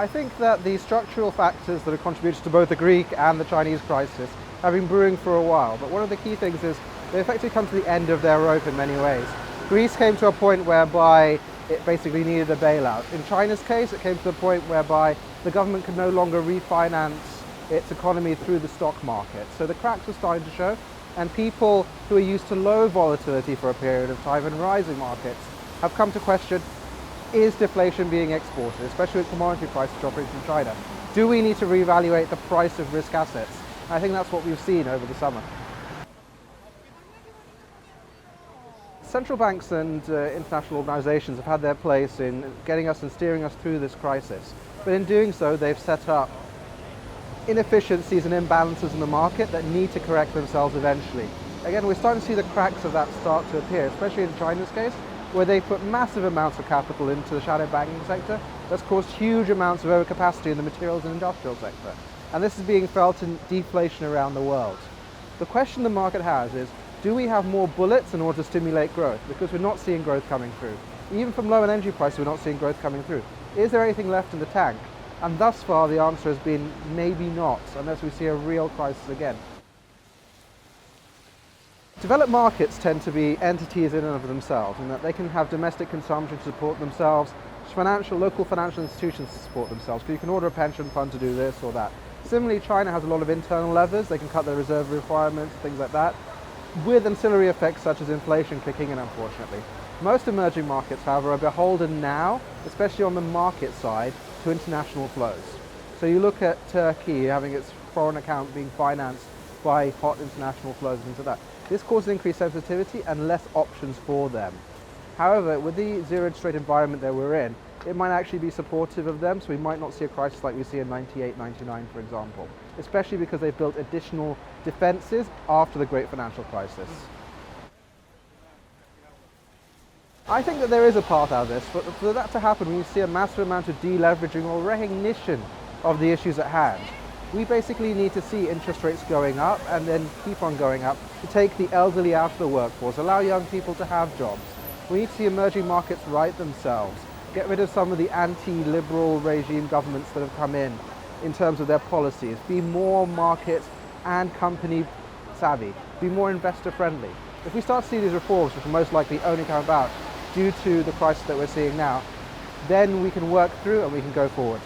I think that the structural factors that have contributed to both the Greek and the Chinese crisis have been brewing for a while, but one of the key things is they effectively come to the end of their rope in many ways. Greece came to a point whereby it basically needed a bailout. In China's case, it came to the point whereby the government could no longer refinance its economy through the stock market. So the cracks were starting to show, and people who are used to low volatility for a period of time and rising markets have come to question, is deflation being exported, especially with commodity prices dropping from China? Do we need to reevaluate the price of risk assets? I think that's what we've seen over the summer. Central banks and international organizations have had their place in getting us and steering us through this crisis. But in doing so, they've set up inefficiencies and imbalances in the market that need to correct themselves eventually. Again, we're starting to see the cracks of that start to appear, especially in China's case, where they put massive amounts of capital into the shadow banking sector. That's caused huge amounts of overcapacity in the materials and industrial sector. And this is being felt in deflation around the world. The question the market has is, do we have more bullets in order to stimulate growth? Because we're not seeing growth coming through. Even from low energy prices, we're not seeing growth coming through. Is there anything left in the tank? And thus far, the answer has been maybe not, unless we see a real crisis again. Developed markets tend to be entities in and of themselves, in that they can have domestic consumption to support themselves, local financial institutions to support themselves. So you can order a pension fund to do this or that. Similarly, China has a lot of internal levers. They can cut their reserve requirements, things like that, with ancillary effects such as inflation kicking in, unfortunately. Most emerging markets, however, are beholden now, especially on the market side, to international flows. So you look at Turkey having its foreign account being financed by hot international flows and things like that. This causes increased sensitivity and less options for them. However, with the zero interest rate environment that we're in, it might actually be supportive of them, so we might not see a crisis like we see in 98, 99, for example, especially because they've built additional defenses after the great financial crisis. I think that there is a path out of this, but for that to happen, we see a massive amount of deleveraging or recognition of the issues at hand. We basically need to see interest rates going up and then keep on going up to take the elderly out of the workforce, allow young people to have jobs. We need to see emerging markets right themselves, get rid of some of the anti-liberal regime governments that have come in terms of their policies, be more market and company savvy, be more investor friendly. If we start to see these reforms, which will most likely only come about due to the crisis that we're seeing now, then we can work through and we can go forward.